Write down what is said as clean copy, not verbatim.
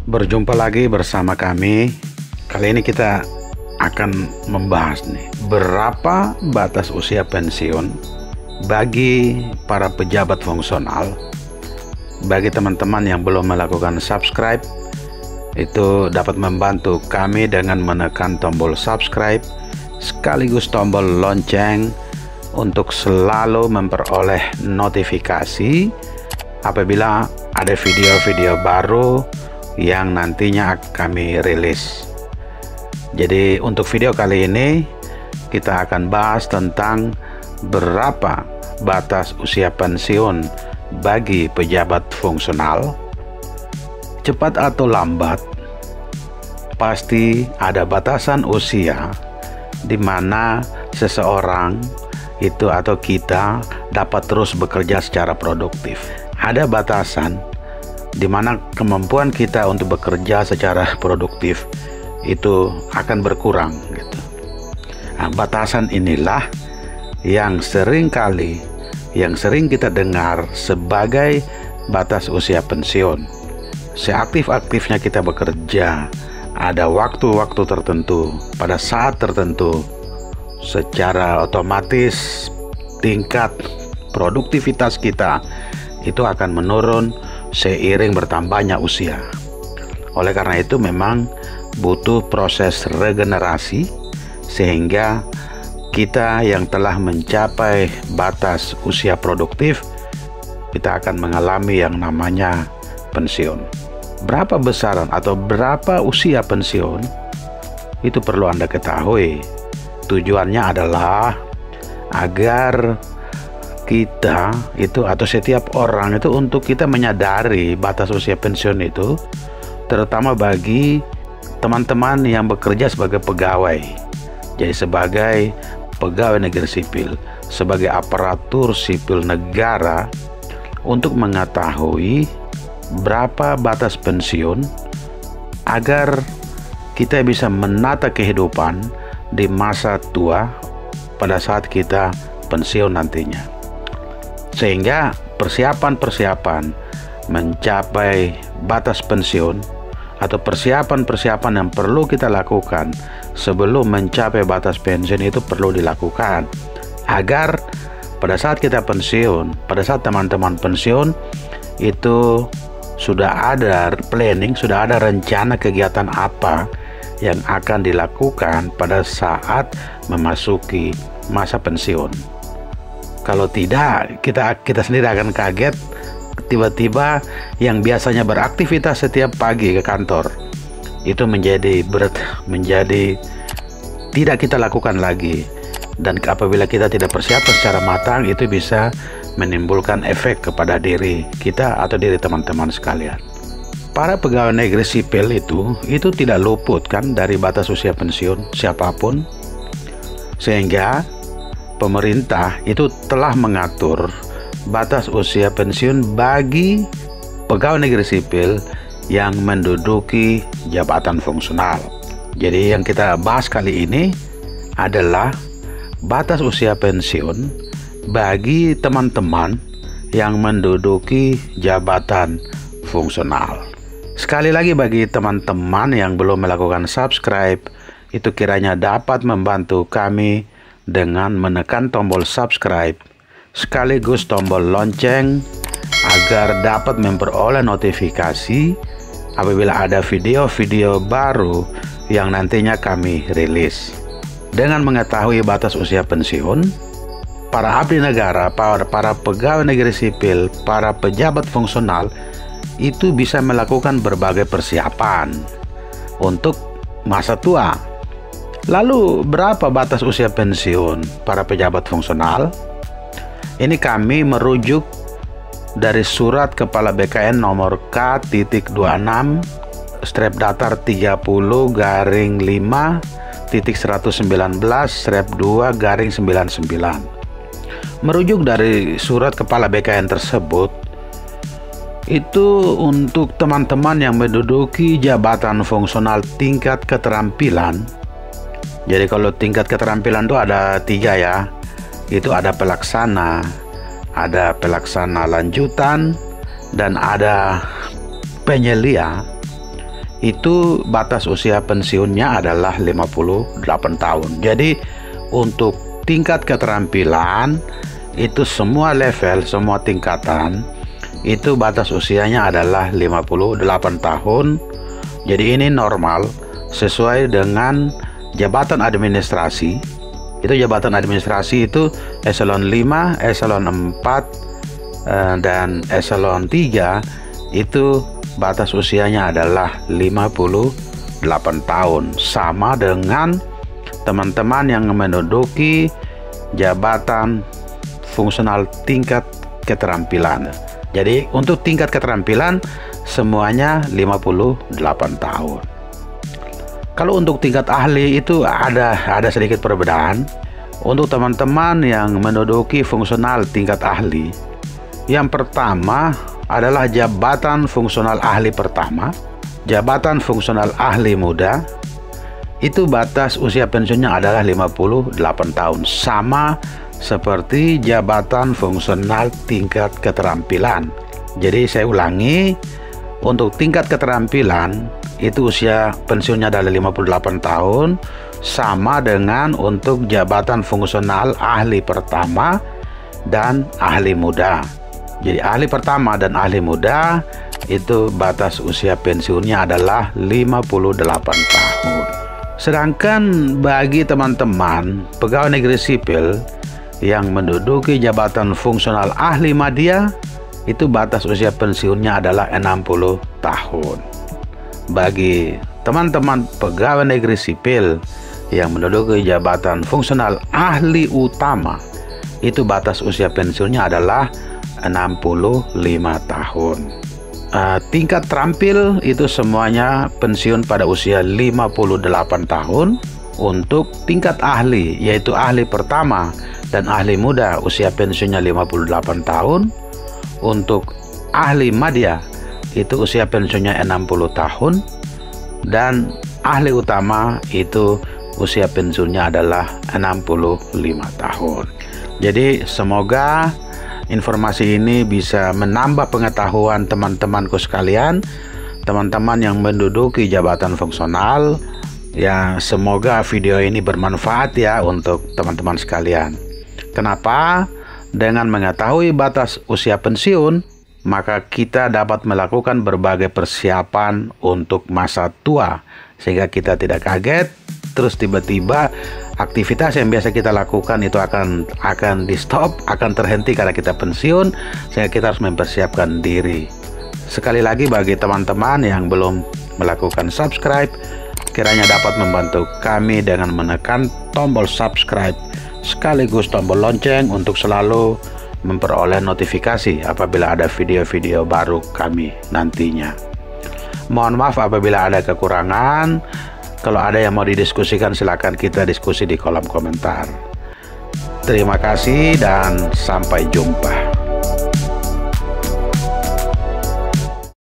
Berjumpa lagi bersama kami. Kali ini kita akan membahas berapa batas usia pensiun bagi para pejabat fungsional. Bagi teman-teman yang belum melakukan subscribe, itu dapat membantu kami dengan menekan tombol subscribe sekaligus tombol lonceng untuk selalu memperoleh notifikasi apabila ada video-video baru yang nantinya kami rilis. Jadi untuk video kali ini kita akan bahas tentang berapa batas usia pensiun bagi pejabat fungsional. Cepat atau lambat pasti ada batasan usia di mana seseorang itu atau kita dapat terus bekerja secara produktif. Ada batasan di mana kemampuan kita untuk bekerja secara produktif itu akan berkurang gitu. Nah, batasan inilah yang sering kita dengar sebagai batas usia pensiun. Seaktif-aktifnya kita bekerja, ada waktu-waktu tertentu, pada saat tertentu, secara otomatis tingkat produktivitas kita itu akan menurun seiring bertambahnya usia. Oleh karena itu memang butuh proses regenerasi, sehingga kita yang telah mencapai batas usia produktif, kita akan mengalami yang namanya pensiun. Berapa besaran atau berapa usia pensiun itu perlu Anda ketahui. Tujuannya adalah agar kita itu atau setiap orang itu untuk kita menyadari batas usia pensiun itu, terutama bagi teman-teman yang bekerja sebagai pegawai, jadi sebagai pegawai negeri sipil, sebagai aparatur sipil negara, untuk mengetahui berapa batas pensiun agar kita bisa menata kehidupan di masa tua pada saat kita pensiun nantinya. Sehingga persiapan mencapai batas pensiun atau persiapan yang perlu kita lakukan sebelum mencapai batas pensiun itu perlu dilakukan, agar pada saat kita pensiun, pada saat teman-teman pensiun itu sudah ada planning, sudah ada rencana kegiatan apa yang akan dilakukan pada saat memasuki masa pensiun. Kalau tidak, kita sendiri akan kaget tiba-tiba yang biasanya beraktivitas setiap pagi ke kantor itu menjadi tidak kita lakukan lagi. Dan apabila kita tidak persiapan secara matang, itu bisa menimbulkan efek kepada diri kita atau diri teman-teman sekalian. Para pegawai negeri sipil itu tidak luput kan dari batas usia pensiun siapapun, sehingga pemerintah itu telah mengatur batas usia pensiun bagi pegawai negeri sipil yang menduduki jabatan fungsional. Jadi yang kita bahas kali ini adalah batas usia pensiun bagi teman-teman yang menduduki jabatan fungsional. Sekali lagi, bagi teman-teman yang belum melakukan subscribe, itu kiranya dapat membantu kami dengan menekan tombol subscribe sekaligus tombol lonceng agar dapat memperoleh notifikasi apabila ada video-video baru yang nantinya kami rilis. Dengan mengetahui batas usia pensiun, para abdi negara, para pegawai negeri sipil, para pejabat fungsional itu bisa melakukan berbagai persiapan untuk masa tua. Lalu berapa batas usia pensiun para pejabat fungsional? Ini kami merujuk dari Surat Kepala BKN nomor K-30-5-30-30-5-119/2-99. Merujuk dari surat Kepala BKN tersebut, itu untuk teman-teman yang menduduki jabatan fungsional tingkat keterampilan. Jadi kalau tingkat keterampilan itu ada 3 ya. Itu ada pelaksana, ada pelaksana lanjutan, dan ada penyelia. itu batas usia pensiunnya adalah 58 tahun. Jadi untuk tingkat keterampilan itu semua level, semua tingkatan itu batas usianya adalah 58 tahun. Jadi ini normal sesuai dengan jabatan administrasi. Itu jabatan administrasi itu eselon 5, eselon 4 dan eselon 3 itu batas usianya adalah 58 tahun, sama dengan teman-teman yang menduduki jabatan fungsional tingkat keterampilan. Jadi untuk tingkat keterampilan semuanya 58 tahun. Kalau untuk tingkat ahli itu ada sedikit perbedaan. Untuk teman-teman yang menduduki fungsional tingkat ahli, yang pertama adalah jabatan fungsional ahli pertama, jabatan fungsional ahli muda, itu batas usia pensiunnya adalah 58 tahun, sama seperti jabatan fungsional tingkat keterampilan. Jadi saya ulangi, untuk tingkat keterampilan itu usia pensiunnya adalah 58 tahun, sama dengan untuk jabatan fungsional ahli pertama dan ahli muda. Jadi ahli pertama dan ahli muda itu batas usia pensiunnya adalah 58 tahun. Sedangkan bagi teman-teman pegawai negeri sipil yang menduduki jabatan fungsional ahli madya, itu batas usia pensiunnya adalah 60 tahun. Bagi teman-teman pegawai negeri sipil yang menduduki jabatan fungsional ahli utama, itu batas usia pensiunnya adalah 65 tahun. Tingkat terampil itu semuanya pensiun pada usia 58 tahun. Untuk tingkat ahli, yaitu ahli pertama dan ahli muda, usia pensiunnya 58 tahun. Untuk ahli madya itu usia pensiunnya 60 tahun. Dan ahli utama itu usia pensiunnya adalah 65 tahun. Jadi semoga informasi ini bisa menambah pengetahuan teman-temanku sekalian, teman-teman yang menduduki jabatan fungsional. Ya, semoga video ini bermanfaat ya untuk teman-teman sekalian. Kenapa? Dengan mengetahui batas usia pensiun, maka kita dapat melakukan berbagai persiapan untuk masa tua, sehingga kita tidak kaget terus tiba-tiba aktivitas yang biasa kita lakukan itu akan di stop, akan terhenti karena kita pensiun, sehingga kita harus mempersiapkan diri. Sekali lagi, bagi teman-teman yang belum melakukan subscribe, kiranya dapat membantu kami dengan menekan tombol subscribe sekaligus tombol lonceng untuk selalu memperoleh notifikasi apabila ada video-video baru kami nantinya. Mohon maaf apabila ada kekurangan. Kalau ada yang mau didiskusikan, silakan kita diskusi di kolom komentar. Terima kasih dan sampai jumpa.